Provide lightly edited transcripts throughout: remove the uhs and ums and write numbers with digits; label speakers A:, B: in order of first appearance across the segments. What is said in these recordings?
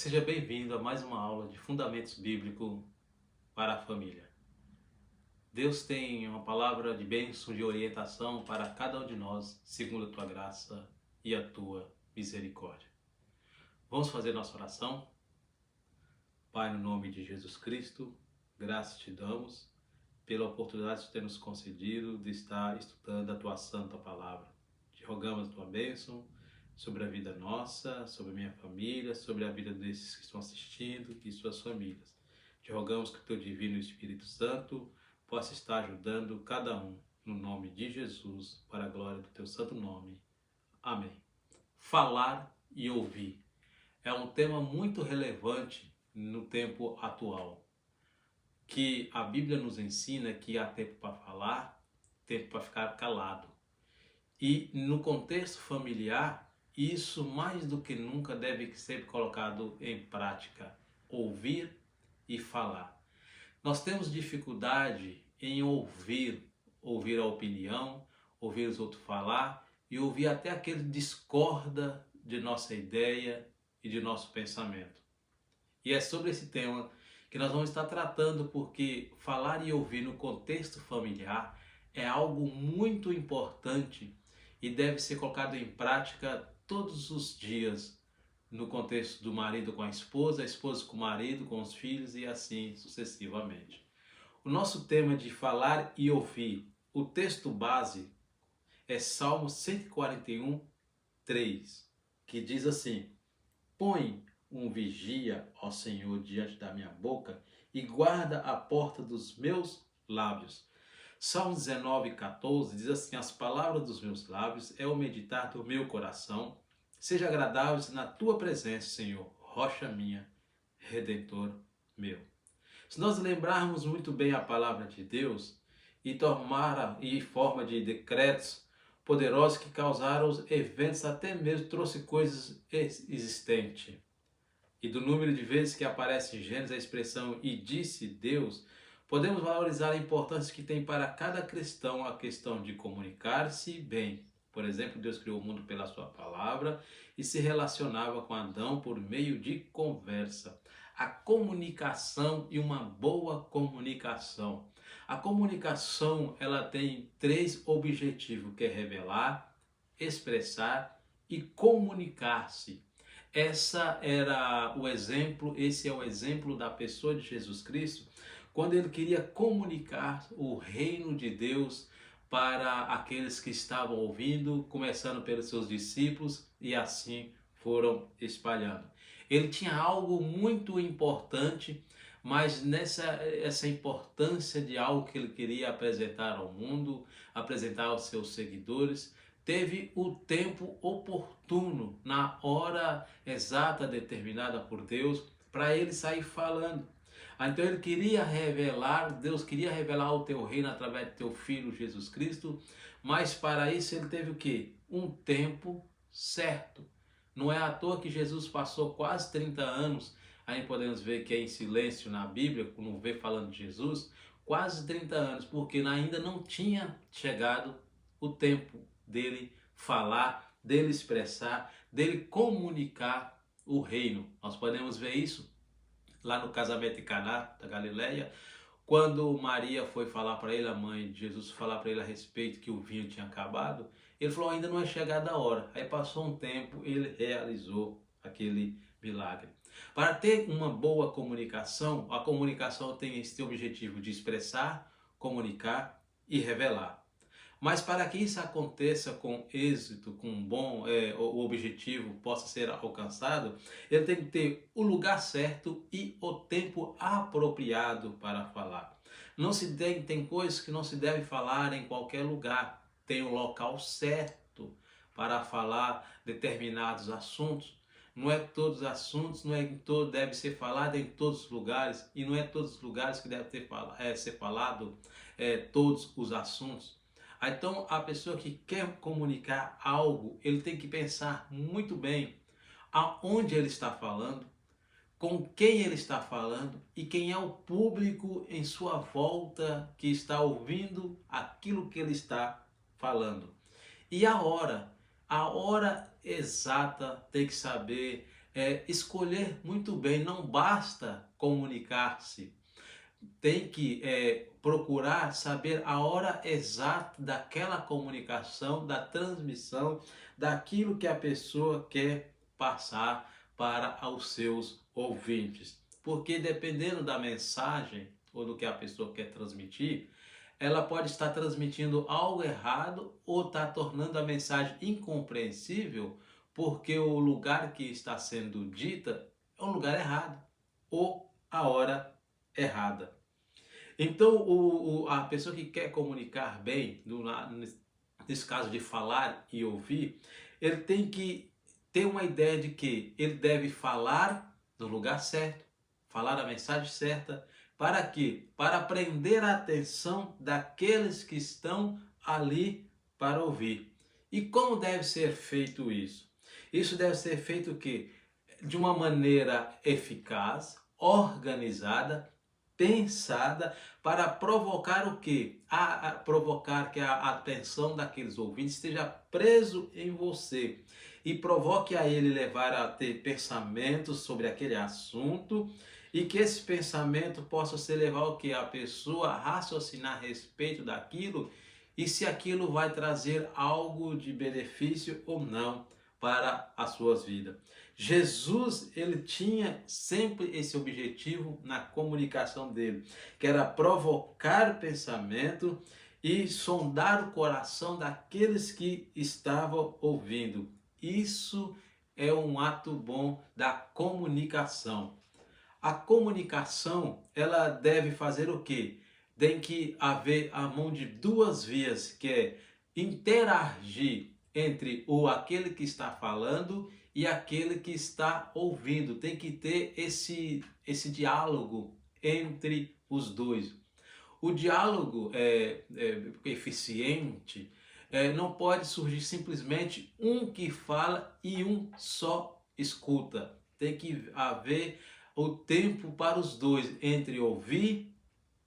A: Seja bem-vindo a mais uma aula de Fundamentos Bíblicos para a Família. Deus tem uma palavra de bênção, de orientação para cada um de nós, segundo a tua graça e a tua misericórdia. Vamos fazer nossa oração? Pai, no nome de Jesus Cristo, graças te damos pela oportunidade de ter nos concedido de estar estudando a tua santa palavra. Te rogamos a tua bênção sobre a vida nossa, sobre a minha família, sobre a vida desses que estão assistindo e suas famílias. Te rogamos que o teu divino Espírito Santo possa estar ajudando cada um, no nome de Jesus, para a glória do teu santo nome. Amém. Falar e ouvir é um tema muito relevante no tempo atual, que a Bíblia nos ensina que há tempo para falar, tempo para ficar calado. E no contexto familiar, isso mais do que nunca deve ser colocado em prática, ouvir e falar. Nós temos dificuldade em ouvir a opinião, ouvir os outros falar e ouvir até aquele que discorda de nossa ideia e de nosso pensamento. E é sobre esse tema que nós vamos estar tratando, porque falar e ouvir no contexto familiar é algo muito importante e deve ser colocado em prática todos os dias, no contexto do marido com a esposa com o marido, com os filhos e assim sucessivamente. O nosso tema de falar e ouvir, o texto base é Salmo 141, 3, que diz assim: Põe um vigia, ó Senhor, diante da minha boca e guarda a porta dos meus lábios. Salmo 19, 14 diz assim: As palavras dos meus lábios é o meditar do meu coração. Seja agradáveis na tua presença, Senhor, rocha minha, redentor meu. Se nós lembrarmos muito bem a palavra de Deus e tomar em forma de decretos poderosos que causaram os eventos, até mesmo trouxe coisas existentes. E do número de vezes que aparece em Gênesis a expressão "e disse Deus", podemos valorizar a importância que tem para cada cristão a questão de comunicar-se bem. Por exemplo, Deus criou o mundo pela sua palavra e se relacionava com Adão por meio de conversa. A comunicação e uma boa comunicação. A comunicação, ela tem três objetivos, que é revelar, expressar e comunicar-se. Esse é o exemplo da pessoa de Jesus Cristo, quando ele queria comunicar o reino de Deus para aqueles que estavam ouvindo, começando pelos seus discípulos, e assim foram espalhando. Ele tinha algo muito importante, mas essa importância de algo que ele queria apresentar ao mundo, apresentar aos seus seguidores, teve o tempo oportuno, na hora exata determinada por Deus, para ele sair falando. Então ele queria revelar, Deus queria revelar o teu reino através do teu filho Jesus Cristo, mas para isso ele teve o quê? Um tempo certo. Não é à toa que Jesus passou quase 30 anos, aí podemos ver que é em silêncio na Bíblia, quando vê falando de Jesus, quase 30 anos, porque ainda não tinha chegado o tempo dele falar, dele expressar, dele comunicar o reino. Nós podemos ver isso lá no casamento de Caná da Galileia, quando Maria foi falar para ele, a mãe de Jesus, falar para ele a respeito que o vinho tinha acabado, ele falou: ainda não é chegada a hora. Aí passou um tempo, ele realizou aquele milagre. Para ter uma boa comunicação, a comunicação tem esse objetivo de expressar, comunicar e revelar. Mas para que isso aconteça com êxito, com o objetivo possa ser alcançado, ele tem que ter o lugar certo e o tempo apropriado para falar. Tem coisas que não se deve falar em qualquer lugar. Tem o local certo para falar determinados assuntos. Não é todos os assuntos, não é em todo deve ser falado em todos os lugares, e não é todos os lugares que deve ser falado todos os assuntos. Então, a pessoa que quer comunicar algo, ele tem que pensar muito bem aonde ele está falando, com quem ele está falando e quem é o público em sua volta que está ouvindo aquilo que ele está falando. E a hora exata tem que saber escolher muito bem. Não basta comunicar-se, tem que procurar saber a hora exata daquela comunicação, da transmissão, daquilo que a pessoa quer passar para os seus ouvintes. Porque dependendo da mensagem ou do que a pessoa quer transmitir, ela pode estar transmitindo algo errado ou está tornando a mensagem incompreensível, porque o lugar que está sendo dita é um lugar errado ou a hora errada. Então, a pessoa que quer comunicar bem, nesse caso de falar e ouvir, ele tem que ter uma ideia de que ele deve falar no lugar certo, falar a mensagem certa. Para quê? Para prender a atenção daqueles que estão ali para ouvir. E como deve ser feito isso? Isso deve ser feito o quê? De uma maneira eficaz, organizada, pensada, para provocar o quê? Provocar que a atenção daqueles ouvintes esteja preso em você e provoque a ele levar a ter pensamentos sobre aquele assunto, e que esse pensamento possa ser levar o que? A pessoa a raciocinar a respeito daquilo e se aquilo vai trazer algo de benefício ou não para as suas vidas. Jesus, ele tinha sempre esse objetivo na comunicação dele, que era provocar pensamento e sondar o coração daqueles que estavam ouvindo. Isso é um ato bom da comunicação. A comunicação, ela deve fazer o quê? Tem que haver a mão de duas vias, que é interagir entre aquele que está falando e aquele que está ouvindo. Tem que ter esse diálogo entre os dois. O diálogo eficiente não pode surgir simplesmente um que fala e um só escuta. Tem que haver o tempo para os dois, entre ouvir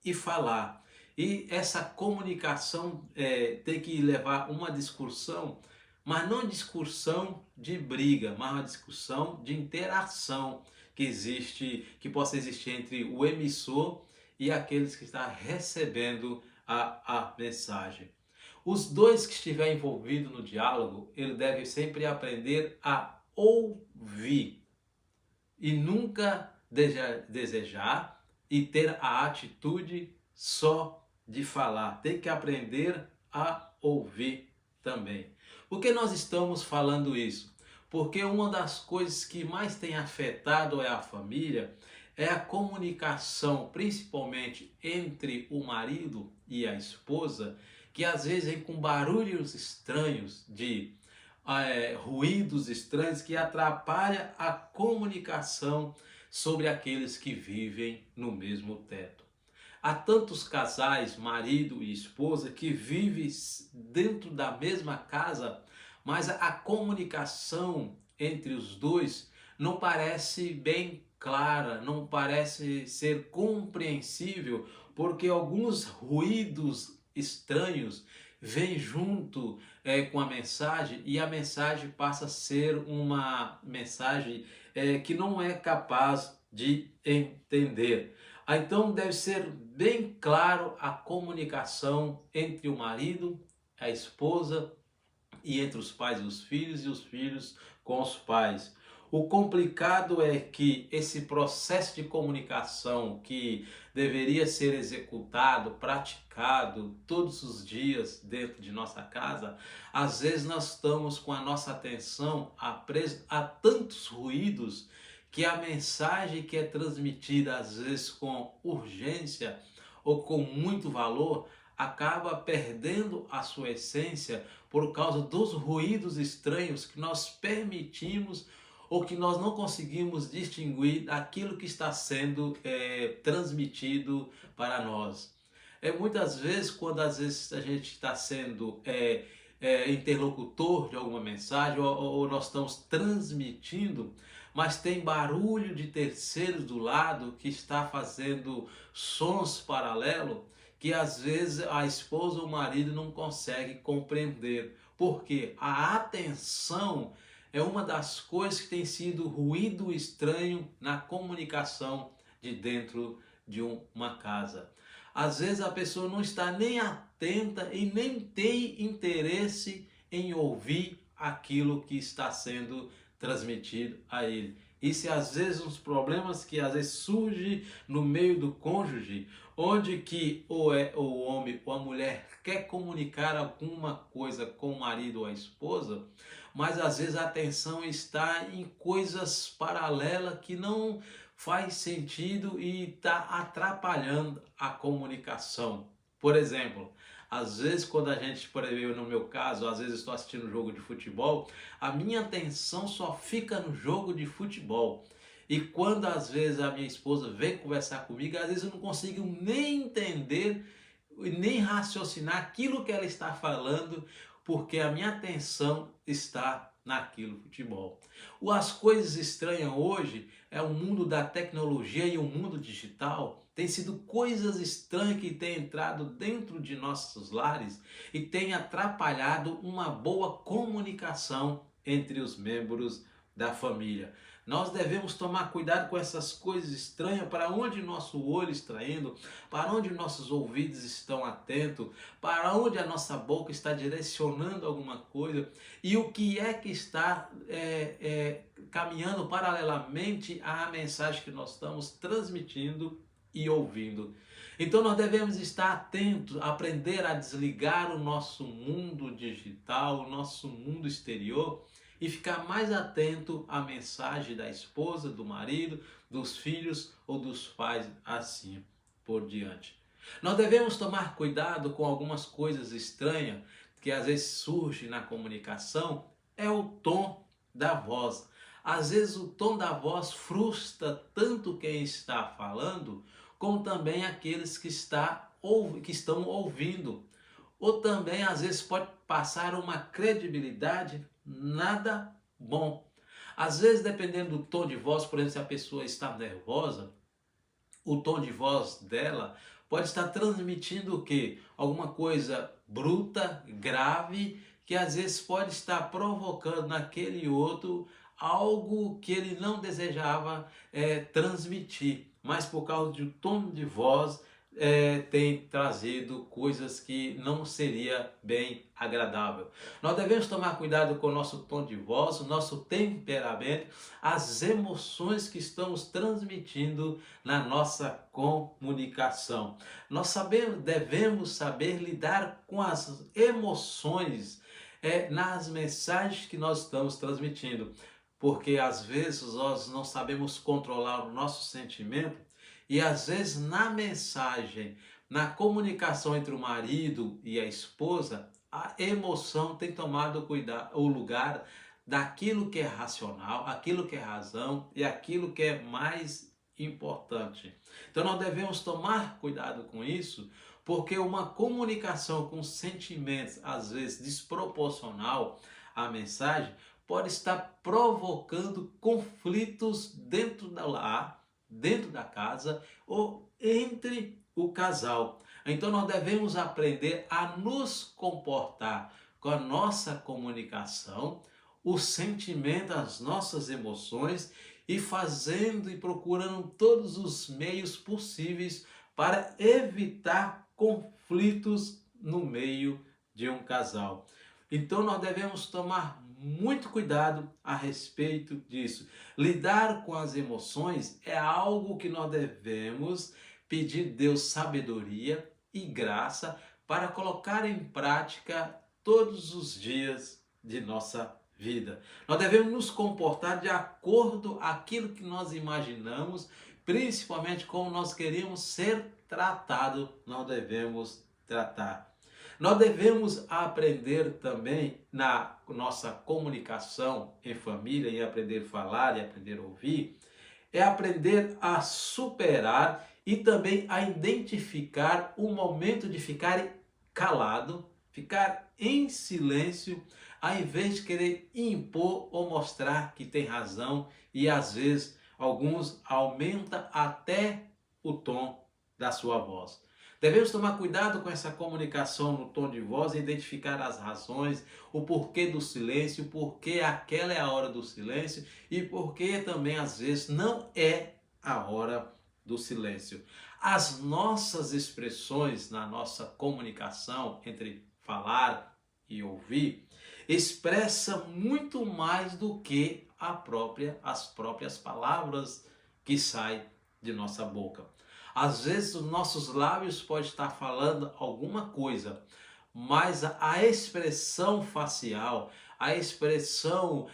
A: e falar. E essa comunicação tem que levar uma discussão, mas não discussão de briga, mas uma discussão de interação que possa existir entre o emissor e aqueles que estão recebendo a mensagem. Os dois que estiverem envolvidos no diálogo, ele deve sempre aprender a ouvir e nunca desejar e ter a atitude só de falar. Tem que aprender a ouvir também. Por que nós estamos falando isso? Porque uma das coisas que mais tem afetado a família é a comunicação, principalmente entre o marido e a esposa, que às vezes vem com barulhos estranhos, ruídos estranhos que atrapalham a comunicação sobre aqueles que vivem no mesmo teto. Há tantos casais, marido e esposa, que vivem dentro da mesma casa, mas a comunicação entre os dois não parece bem clara, não parece ser compreensível, porque alguns ruídos estranhos vêm junto com a mensagem, e a mensagem passa a ser uma mensagem que não é capaz de entender. Então deve ser bem claro a comunicação entre o marido, a esposa, e entre os pais e os filhos com os pais. O complicado é que esse processo de comunicação que deveria ser executado, praticado todos os dias dentro de nossa casa, às vezes nós estamos com a nossa atenção presa a tantos ruídos que a mensagem que é transmitida às vezes com urgência ou com muito valor acaba perdendo a sua essência por causa dos ruídos estranhos que nós permitimos ou que nós não conseguimos distinguir daquilo que está sendo transmitido para nós. Muitas vezes, quando às vezes a gente está sendo interlocutor de alguma mensagem ou nós estamos transmitindo, mas tem barulho de terceiros do lado que está fazendo sons paralelos, que às vezes a esposa ou o marido não consegue compreender, porque a atenção é uma das coisas que tem sido ruído estranho na comunicação de dentro de uma casa. Às vezes a pessoa não está nem atenta e nem tem interesse em ouvir aquilo que está sendo transmitido a ele. Isso é às vezes uns problemas que às vezes surgem no meio do cônjuge, onde que ou é o homem ou a mulher quer comunicar alguma coisa com o marido ou a esposa, mas às vezes a atenção está em coisas paralelas que não faz sentido e está atrapalhando a comunicação. Por exemplo, às vezes quando a gente, por exemplo, no meu caso, às vezes estou assistindo um jogo de futebol, a minha atenção só fica no jogo de futebol. E quando às vezes a minha esposa vem conversar comigo, às vezes eu não consigo nem entender, nem raciocinar aquilo que ela está falando, porque a minha atenção está naquilo futebol. As coisas estranhas hoje é o mundo da tecnologia e o mundo digital. Tem sido coisas estranhas que têm entrado dentro de nossos lares e têm atrapalhado uma boa comunicação entre os membros da família. Nós devemos tomar cuidado com essas coisas estranhas, para onde nosso olho está indo, para onde nossos ouvidos estão atentos, para onde a nossa boca está direcionando alguma coisa e o que é que está caminhando paralelamente à mensagem que nós estamos transmitindo e ouvindo. Então nós devemos estar atentos, aprender a desligar o nosso mundo digital, o nosso mundo exterior e ficar mais atento à mensagem da esposa, do marido, dos filhos ou dos pais, assim por diante. Nós devemos tomar cuidado com algumas coisas estranhas que às vezes surgem na comunicação, é o tom da voz. Às vezes o tom da voz frustra tanto quem está falando, como também aqueles que estão ouvindo. Ou também às vezes pode passar uma credibilidade nada bom. Às vezes, dependendo do tom de voz, por exemplo, se a pessoa está nervosa, o tom de voz dela pode estar transmitindo o quê? Alguma coisa bruta, grave, que às vezes pode estar provocando naquele outro algo que ele não desejava transmitir, mas por causa do tom de voz tem trazido coisas que não seria bem agradável. Nós devemos tomar cuidado com o nosso tom de voz, o nosso temperamento, as emoções que estamos transmitindo na nossa comunicação. Devemos saber lidar com as emoções nas mensagens que nós estamos transmitindo, porque às vezes nós não sabemos controlar o nosso sentimento. E às vezes na mensagem, na comunicação entre o marido e a esposa, a emoção tem tomado o lugar daquilo que é racional, aquilo que é razão e aquilo que é mais importante. Então nós devemos tomar cuidado com isso, porque uma comunicação com sentimentos, às vezes desproporcional à mensagem, pode estar provocando conflitos dentro da lar, dentro da casa ou entre o casal. Então nós devemos aprender a nos comportar com a nossa comunicação, o sentimento, as nossas emoções e fazendo e procurando todos os meios possíveis para evitar conflitos no meio de um casal. Então nós devemos tomar muito cuidado a respeito disso. Lidar com as emoções é algo que nós devemos pedir a Deus sabedoria e graça para colocar em prática todos os dias de nossa vida. Nós devemos nos comportar de acordo com aquilo que nós imaginamos, principalmente como nós queremos ser tratados, nós devemos tratar. Nós devemos aprender também na nossa comunicação em família, e aprender a falar e aprender a ouvir, é aprender a superar e também a identificar o momento de ficar calado, ficar em silêncio, ao invés de querer impor ou mostrar que tem razão, e às vezes alguns aumentam até o tom da sua voz. Devemos tomar cuidado com essa comunicação no tom de voz e identificar as razões, o porquê do silêncio, o porquê aquela é a hora do silêncio e porquê também às vezes não é a hora do silêncio. As nossas expressões na nossa comunicação entre falar e ouvir expressa muito mais do que as próprias palavras que saem de nossa boca. Às vezes os nossos lábios podem estar falando alguma coisa, mas a expressão facial, a expressão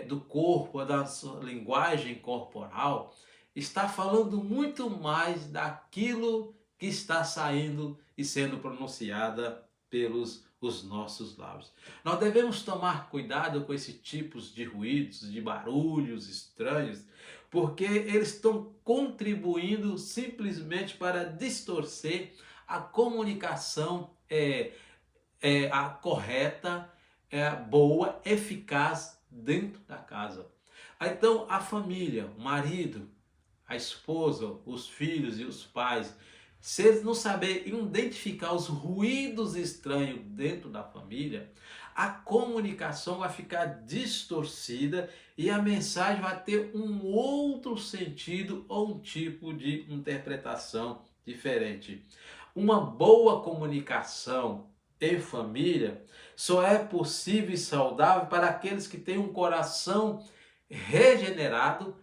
A: do corpo, da sua linguagem corporal, está falando muito mais daquilo que está saindo e sendo pronunciada pelos os nossos lábios. Nós devemos tomar cuidado com esses tipos de ruídos, de barulhos estranhos, porque eles estão contribuindo simplesmente para distorcer a comunicação a correta, boa, eficaz dentro da casa. Então a família, o marido, a esposa, os filhos e os pais, se eles não saberem identificar os ruídos estranhos dentro da família, a comunicação vai ficar distorcida e a mensagem vai ter um outro sentido ou um tipo de interpretação diferente. Uma boa comunicação em família só é possível e saudável para aqueles que têm um coração regenerado,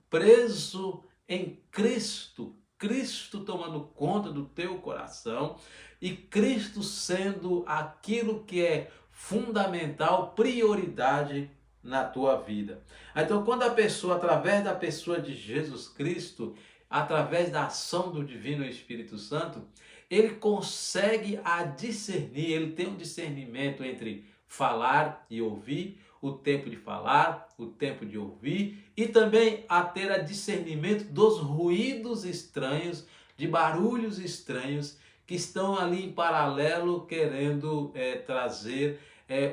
A: preso em Cristo, Cristo tomando conta do teu coração e Cristo sendo aquilo que é fundamental, prioridade na tua vida. Então, quando a pessoa, através da pessoa de Jesus Cristo, através da ação do Divino Espírito Santo, ele consegue discernir, ele tem um discernimento entre falar e ouvir, o tempo de falar, o tempo de ouvir e também a ter a discernimento dos ruídos estranhos, de barulhos estranhos que estão ali em paralelo querendo trazer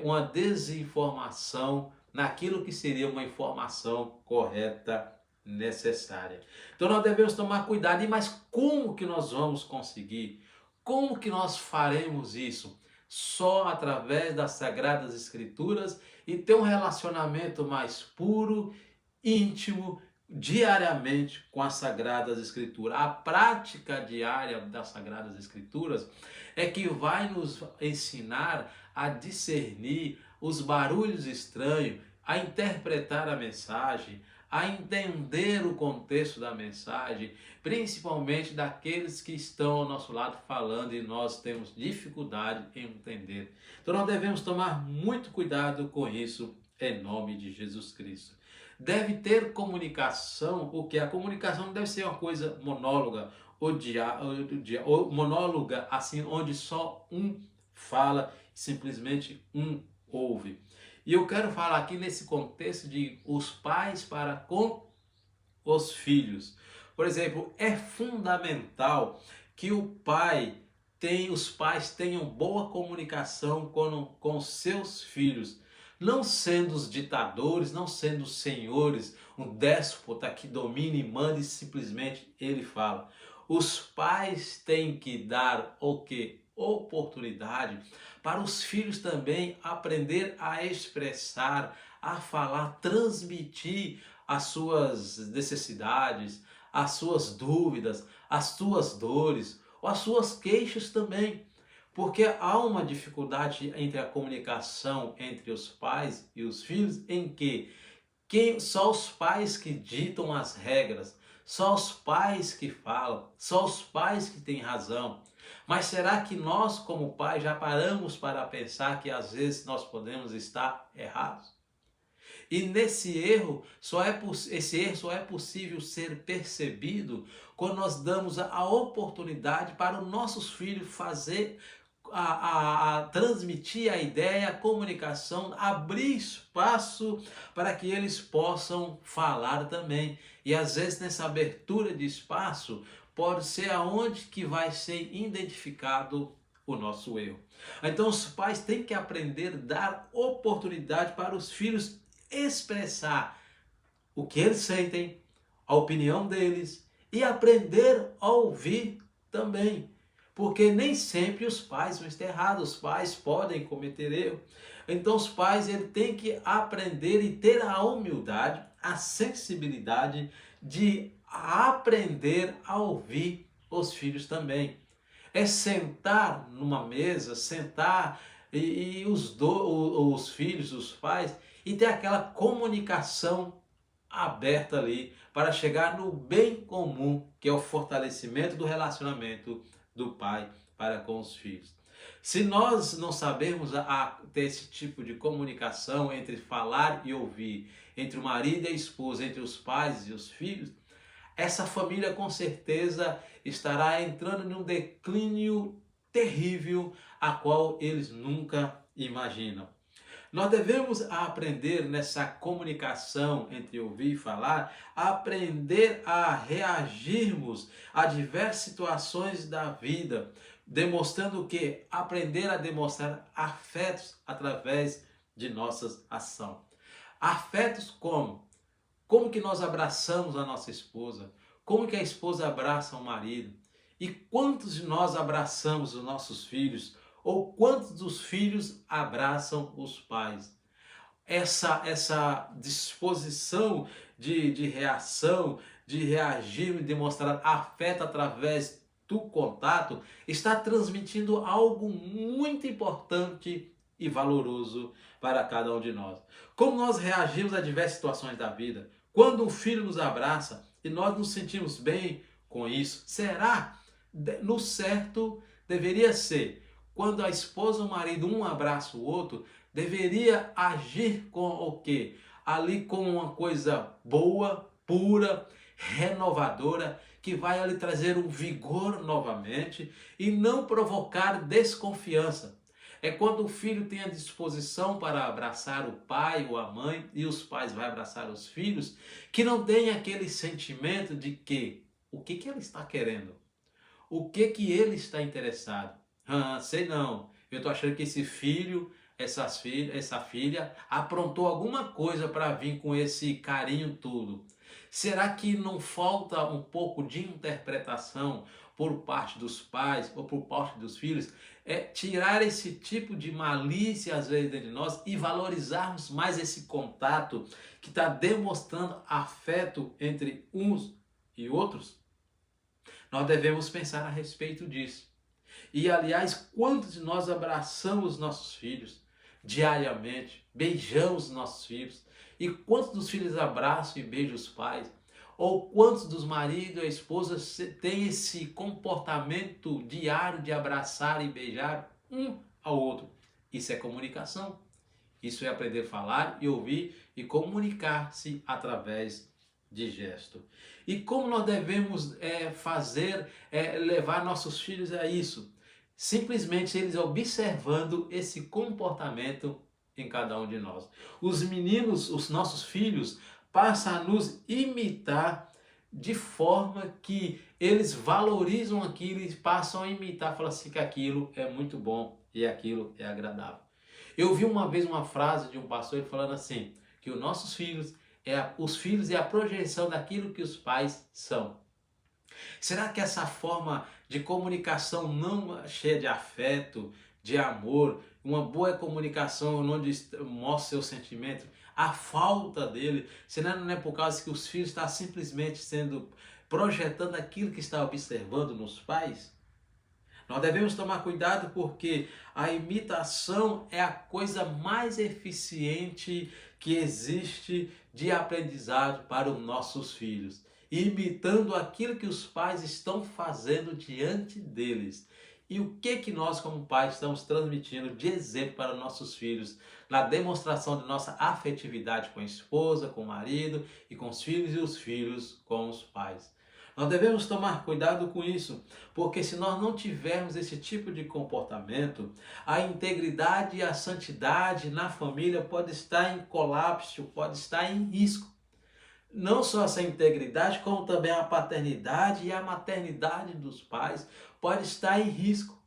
A: uma desinformação naquilo que seria uma informação correta, necessária. Então nós devemos tomar cuidado. E mas como que nós vamos conseguir? Como que nós faremos isso? Só através das Sagradas Escrituras e ter um relacionamento mais puro, íntimo, diariamente com as Sagradas Escrituras. A prática diária das Sagradas Escrituras é que vai nos ensinar a discernir os barulhos estranhos, a interpretar a mensagem, a entender o contexto da mensagem, principalmente daqueles que estão ao nosso lado falando e nós temos dificuldade em entender. Então nós devemos tomar muito cuidado com isso em nome de Jesus Cristo. Deve ter comunicação, porque a comunicação não deve ser uma coisa monóloga ou monóloga, assim, onde só um fala e simplesmente um ouve. E eu quero falar aqui nesse contexto de os pais para com os filhos. Por exemplo, é fundamental que os pais tenham boa comunicação com seus filhos, não sendo os ditadores, não sendo os senhores, um déspota que domina e manda e simplesmente ele fala. Os pais têm que dar o quê? Oportunidade para os filhos também aprender a expressar, a falar, transmitir as suas necessidades, as suas dúvidas, as suas dores, ou as suas queixas também. Porque há uma dificuldade entre a comunicação entre os pais e os filhos em que só os pais que ditam as regras, só os pais que falam, só os pais que têm razão. Mas será que nós, como pais, já paramos para pensar que às vezes nós podemos estar errados? E esse erro só é possível ser percebido quando nós damos a oportunidade para os nossos filhos fazer transmitir a ideia, a comunicação, abrir espaço para que eles possam falar também. E às vezes nessa abertura de espaço pode ser aonde que vai ser identificado o nosso erro. Então os pais têm que aprender a dar oportunidade para os filhos expressar o que eles sentem, a opinião deles e aprender a ouvir também. porque nem sempre os pais vão estar errados, os pais podem cometer erro. Então os pais ele têm que aprender e ter a humildade, a sensibilidade de aprender a ouvir os filhos também. É sentar numa mesa, sentar e os filhos, os pais, e ter aquela comunicação aberta ali para chegar no bem comum, que é o fortalecimento do relacionamento do pai para com os filhos. Se nós não sabermos ter esse tipo de comunicação entre falar e ouvir, entre o marido e a esposa, entre os pais e os filhos, essa família com certeza estará entrando num declínio terrível, a qual eles nunca imaginam. Nós devemos aprender nessa comunicação entre ouvir e falar, aprender a reagirmos a diversas situações da vida, demonstrando que aprender a demonstrar afetos através de nossas ações. Afetos como? Como que nós abraçamos a nossa esposa? Como que a esposa abraça o marido? E quantos de nós abraçamos os nossos filhos? Ou quantos dos filhos abraçam os pais? Essa disposição de reação, de reagir e demonstrar afeto através do contato, está transmitindo algo muito importante e valoroso para cada um de nós. Como nós reagimos a diversas situações da vida? Quando um filho nos abraça e nós nos sentimos bem com isso, será? No certo, deveria ser. Quando a esposa ou o marido um abraça o outro, deveria agir com o quê? Ali com uma coisa boa, pura, renovadora, que vai ali trazer um vigor novamente e não provocar desconfiança. É quando o filho tem a disposição para abraçar o pai ou a mãe e os pais vão abraçar os filhos, que não tem aquele sentimento de que o que ele está querendo, o que ele está interessado. Sei não, eu estou achando que esse filho, essa filha aprontou alguma coisa para vir com esse carinho todo. Será que não falta um pouco de interpretação por parte dos pais ou por parte dos filhos? É tirar esse tipo de malícia às vezes dentro de nós e valorizarmos mais esse contato que está demonstrando afeto entre uns e outros? Nós devemos pensar a respeito disso. E aliás, quantos de nós abraçamos nossos filhos diariamente, beijamos nossos filhos? E quantos dos filhos abraçam e beijam os pais? Ou quantos dos maridos e esposas têm esse comportamento diário de abraçar e beijar um ao outro? Isso é comunicação. Isso é aprender a falar e ouvir e comunicar-se através de gesto. E como nós devemos levar nossos filhos a isso? Simplesmente eles observando esse comportamento em cada um de nós. Os meninos, os nossos filhos, passam a nos imitar de forma que eles valorizam aquilo e passam a imitar, falam assim que aquilo é muito bom e aquilo é agradável. Eu vi uma vez uma frase de um pastor falando assim, que os nossos filhos, os filhos é a projeção daquilo que os pais são. Será que essa forma de comunicação não cheia de afeto, de amor, uma boa comunicação onde mostra seu sentimento, a falta dele, será não é por causa que os filhos estão simplesmente projetando aquilo que está observando nos pais? Nós devemos tomar cuidado porque a imitação é a coisa mais eficiente que existe de aprendizado para os nossos filhos. Imitando aquilo que os pais estão fazendo diante deles. E o que nós como pais estamos transmitindo de exemplo para nossos filhos na demonstração de nossa afetividade com a esposa, com o marido e com os filhos e os filhos com os pais. Nós devemos tomar cuidado com isso, porque se nós não tivermos esse tipo de comportamento, a integridade e a santidade na família pode estar em colapso, pode estar em risco. Não só essa integridade, como também a paternidade e a maternidade dos pais pode estar em risco.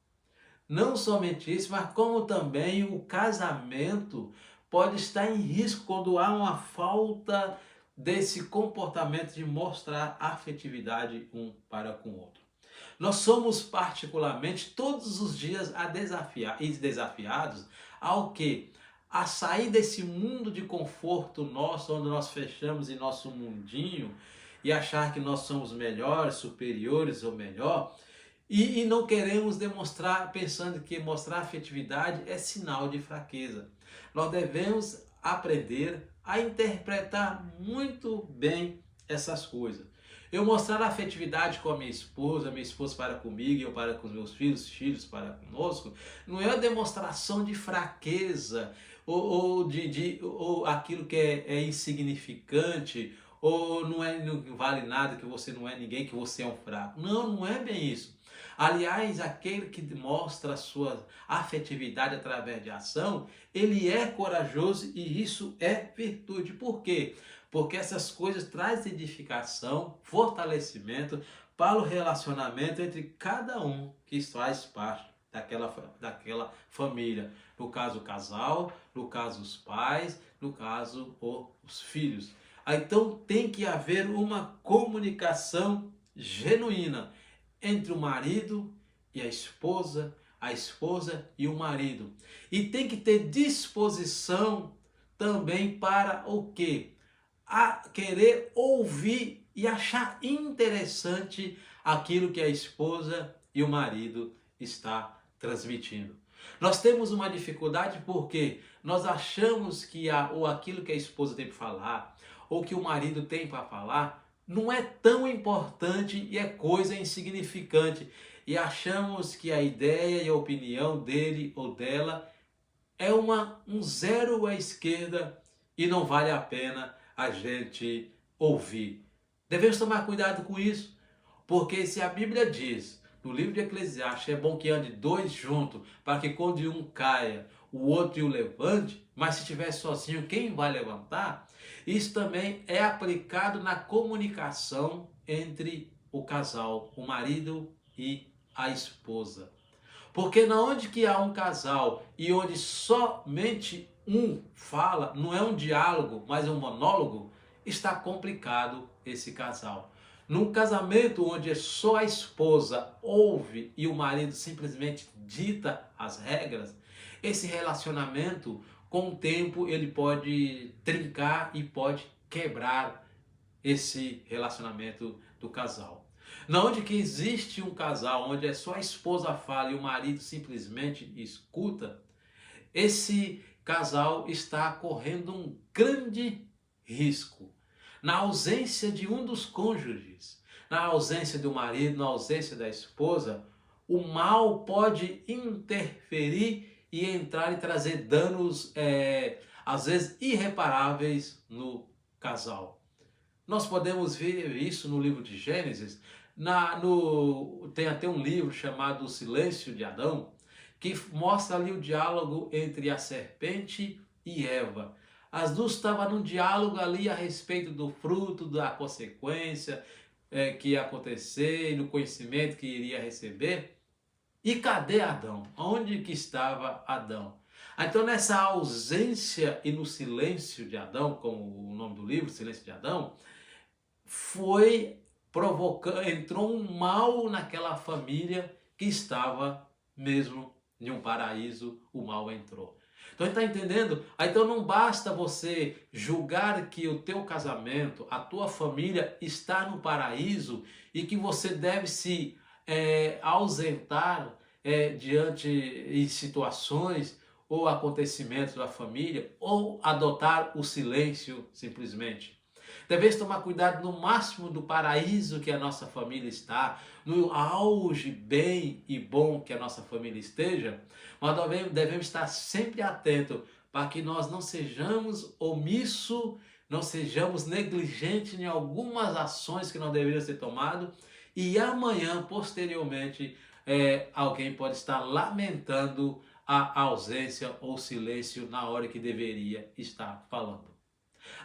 A: Não somente isso, mas como também o casamento pode estar em risco quando há uma falta desse comportamento de mostrar afetividade um para com o outro. Nós somos particularmente todos os dias desafiados ao quê? A sair desse mundo de conforto nosso, onde nós fechamos em nosso mundinho e achar que nós somos melhores, superiores ou melhor, e não queremos demonstrar, pensando que mostrar afetividade é sinal de fraqueza. Nós devemos aprender a interpretar muito bem essas coisas. Eu mostrar afetividade com a minha esposa para comigo e eu para com os meus filhos para conosco, não é uma demonstração de fraqueza ou aquilo que é insignificante, ou não vale nada, que você não é ninguém, que você é um fraco. Não, não é bem isso. Aliás, aquele que mostra a sua afetividade através de ação, ele é corajoso e isso é virtude. Por quê? Porque essas coisas trazem edificação, fortalecimento para o relacionamento entre cada um que faz parte daquela família. No caso, o casal, no caso, os pais, no caso, os filhos. Então tem que haver uma comunicação genuína entre o marido e a esposa e o marido. E tem que ter disposição também para o quê? A querer ouvir e achar interessante aquilo que a esposa e o marido está transmitindo. Nós temos uma dificuldade porque nós achamos que ou aquilo que a esposa tem para falar, ou que o marido tem para falar, não é tão importante e é coisa insignificante. E achamos que a ideia e a opinião dele ou dela é um zero à esquerda e não vale a pena a gente ouvir. Devemos tomar cuidado com isso, porque se a Bíblia diz, no livro de Eclesiastes, é bom que ande dois juntos, para que quando um caia, o outro o levante, mas se estiver sozinho, quem vai levantar? Isso também é aplicado na comunicação entre o casal, o marido e a esposa. Porque na onde que há um casal e onde somente um fala, não é um diálogo, mas é um monólogo, está complicado esse casal. Num casamento onde só a esposa ouve e o marido simplesmente dita as regras, esse relacionamento, com o tempo, ele pode trincar e pode quebrar esse relacionamento do casal. Na onde que existe um casal onde é só a esposa fala e o marido simplesmente escuta, esse casal está correndo um grande risco. Na ausência de um dos cônjuges, na ausência do marido, na ausência da esposa, o mal pode interferir e entrar e trazer danos, às vezes irreparáveis no casal. Nós podemos ver isso no livro de Gênesis. Tem até um livro chamado O Silêncio de Adão, que mostra ali o diálogo entre a serpente e Eva. As duas estavam num diálogo ali a respeito do fruto, da consequência que ia acontecer, do conhecimento que iria receber. E cadê Adão? Onde que estava Adão? Então, nessa ausência e no silêncio de Adão, como o nome do livro, Silêncio de Adão, entrou um mal naquela família que estava mesmo em um paraíso, o mal entrou. Então está entendendo? Então não basta você julgar que o teu casamento, a tua família está no paraíso e que você deve se ausentar diante de situações ou acontecimentos da família, ou adotar o silêncio simplesmente. Devemos tomar cuidado no máximo do paraíso que a nossa família está, no auge bem e bom que a nossa família esteja, mas devemos estar sempre atentos para que nós não sejamos omissos, não sejamos negligentes em algumas ações que não deveriam ser tomadas, e amanhã, posteriormente, alguém pode estar lamentando a ausência ou silêncio na hora que deveria estar falando.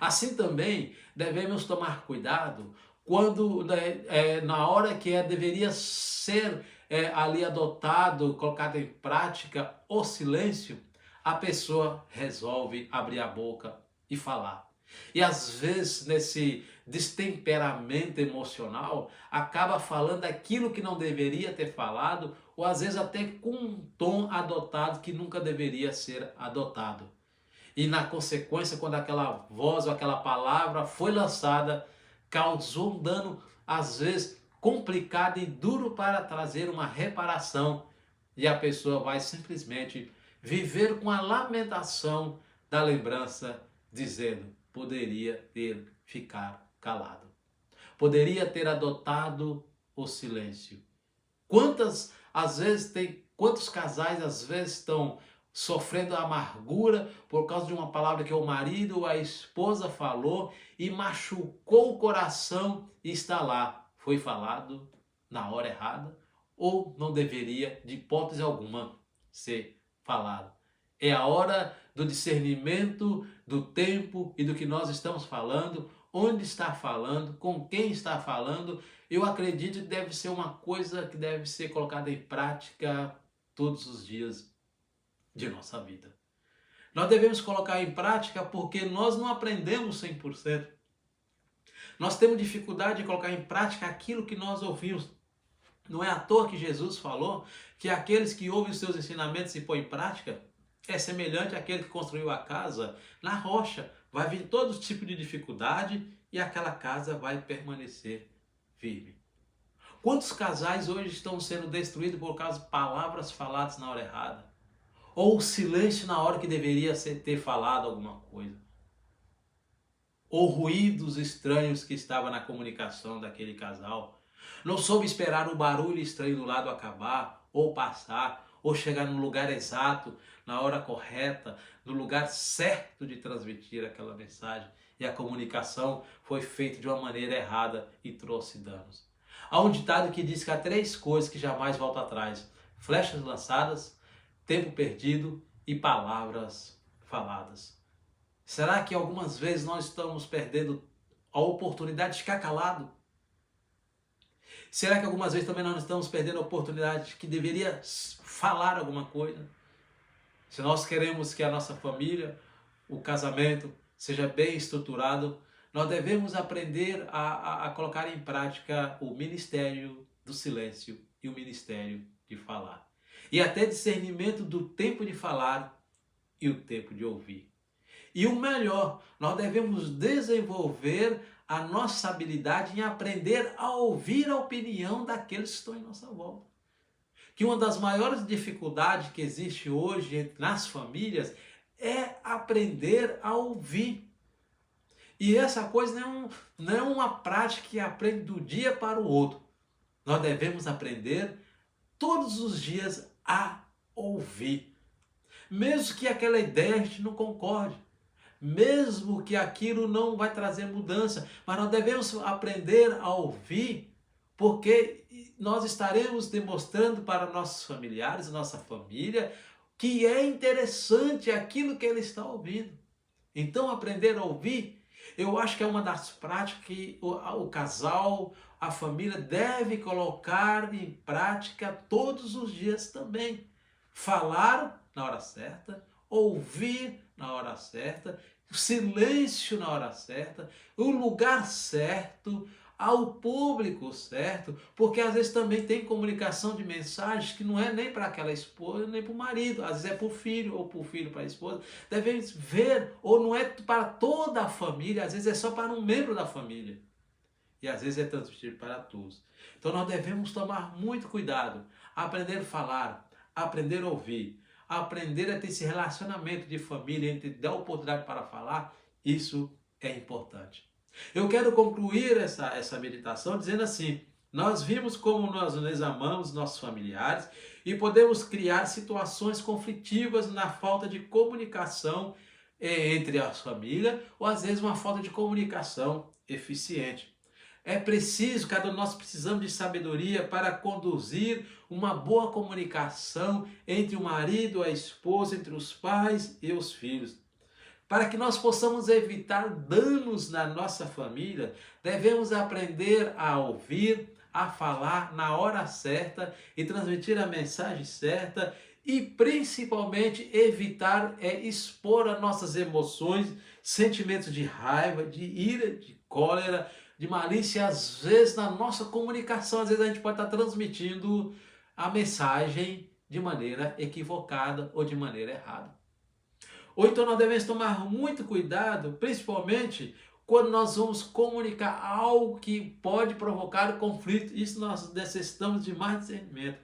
A: Assim também devemos tomar cuidado quando, na hora que deveria ser ali adotado, colocado em prática o silêncio, a pessoa resolve abrir a boca e falar. E às vezes, nesse destemperamento emocional, acaba falando aquilo que não deveria ter falado, ou às vezes até com um tom adotado que nunca deveria ser adotado. E na consequência, quando aquela voz ou aquela palavra foi lançada, causou um dano, às vezes complicado e duro para trazer uma reparação. E a pessoa vai simplesmente viver com a lamentação da lembrança, dizendo: poderia ter ficado calado, poderia ter adotado o silêncio. Quantos casais às vezes estão sofrendo amargura por causa de uma palavra que o marido ou a esposa falou e machucou o coração e está lá, foi falado na hora errada ou não deveria de hipótese alguma ser falado. É a hora do discernimento do tempo e do que nós estamos falando, onde está falando, com quem está falando. Eu acredito que deve ser uma coisa que deve ser colocada em prática todos os dias de nossa vida. Nós devemos colocar em prática porque nós não aprendemos 100%. Nós temos dificuldade de colocar em prática aquilo que nós ouvimos. Não é à toa que Jesus falou que aqueles que ouvem os seus ensinamentos e põem em prática é semelhante àquele que construiu a casa na rocha. Vai vir todo tipo de dificuldade e aquela casa vai permanecer firme. Quantos casais hoje estão sendo destruídos por causa de palavras faladas na hora errada? Ou o silêncio na hora que deveria ter falado alguma coisa? Ou ruídos estranhos que estavam na comunicação daquele casal? Não soube esperar o barulho estranho do lado acabar, ou passar, ou chegar no lugar exato, na hora correta, no lugar certo de transmitir aquela mensagem. E a comunicação foi feita de uma maneira errada e trouxe danos. Há um ditado que diz que há 3 coisas que jamais voltam atrás: flechas lançadas, tempo perdido e palavras faladas. Será que algumas vezes nós estamos perdendo a oportunidade de ficar calado? Será que algumas vezes também nós estamos perdendo a oportunidade que deveria falar alguma coisa? Se nós queremos que a nossa família, o casamento, seja bem estruturado, nós devemos aprender a colocar em prática o ministério do silêncio e o ministério de falar. E até discernimento do tempo de falar e o tempo de ouvir. E o melhor, nós devemos desenvolver a nossa habilidade em aprender a ouvir a opinião daqueles que estão em nossa volta. Que uma das maiores dificuldades que existe hoje nas famílias é aprender a ouvir. E essa coisa não é uma prática que aprende do dia para o outro. Nós devemos aprender todos os dias a ouvir. Mesmo que aquela ideia a gente não concorde. Mesmo que aquilo não vai trazer mudança. Mas nós devemos aprender a ouvir, porque nós estaremos demonstrando para nossos familiares, nossa família, que é interessante aquilo que ele está ouvindo. Então, aprender a ouvir, eu acho que é uma das práticas que o casal, a família deve colocar em prática todos os dias também. Falar na hora certa, ouvir na hora certa, o silêncio na hora certa, o lugar certo, ao público certo, porque às vezes também tem comunicação de mensagens que não é nem para aquela esposa, nem para o marido, às vezes é para o filho, ou para o filho para a esposa. Devemos ver, ou não é para toda a família, às vezes é só para um membro da família. E às vezes é transmitido para todos. Então nós devemos tomar muito cuidado, aprender a falar, aprender a ouvir, aprender a ter esse relacionamento de família, entre dar oportunidade para falar. Isso é importante. Eu quero concluir essa meditação dizendo assim: nós vimos como nós amamos nossos familiares e podemos criar situações conflitivas na falta de comunicação entre as famílias, ou às vezes uma falta de comunicação eficiente. É preciso, cada um de nós precisamos de sabedoria para conduzir uma boa comunicação entre o marido, a esposa, entre os pais e os filhos. Para que nós possamos evitar danos na nossa família, devemos aprender a ouvir, a falar na hora certa e transmitir a mensagem certa e principalmente evitar expor as nossas emoções, sentimentos de raiva, de ira, de cólera, de malícia, às vezes na nossa comunicação, às vezes a gente pode estar transmitindo a mensagem de maneira equivocada ou de maneira errada. Ou então nós devemos tomar muito cuidado, principalmente quando nós vamos comunicar algo que pode provocar conflito. Isso nós necessitamos de mais discernimento.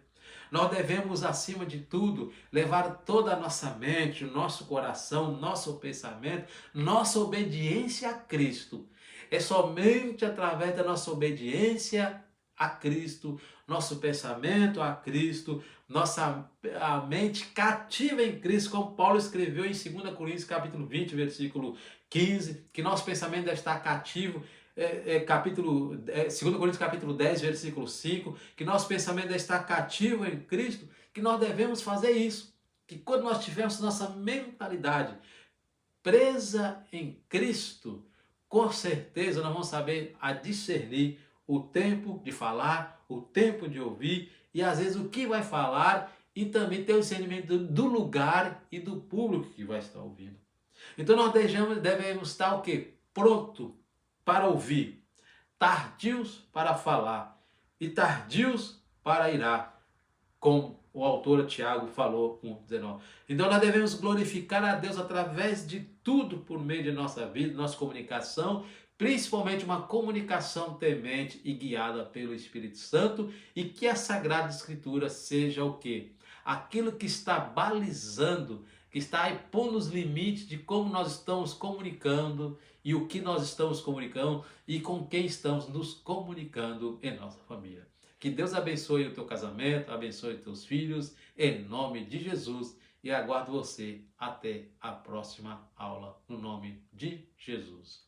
A: Nós devemos, acima de tudo, levar toda a nossa mente, o nosso coração, nosso pensamento, nossa obediência a Cristo. É somente através da nossa obediência a Cristo, nosso pensamento a Cristo, nossa a mente cativa em Cristo, como Paulo escreveu em 2 Coríntios capítulo 20, versículo 15, que nosso pensamento deve estar cativo, 2 Coríntios capítulo 10, versículo 5, que nosso pensamento deve estar cativo em Cristo, que nós devemos fazer isso, que quando nós tivermos nossa mentalidade presa em Cristo, com certeza nós vamos saber a discernir o tempo de falar, o tempo de ouvir e às vezes o que vai falar e também ter o discernimento do lugar e do público que vai estar ouvindo. Então nós devemos estar o quê? Pronto para ouvir, tardios para falar e tardios para irar, como o autor Tiago falou 1,19. Então nós devemos glorificar a Deus através de tudo por meio de nossa vida, nossa comunicação, principalmente uma comunicação temente e guiada pelo Espírito Santo, e que a Sagrada Escritura seja o quê? Aquilo que está balizando, que está aí pondo os limites de como nós estamos comunicando e o que nós estamos comunicando e com quem estamos nos comunicando em nossa família. Que Deus abençoe o teu casamento, abençoe os teus filhos, em nome de Jesus. E aguardo você até a próxima aula, no nome de Jesus.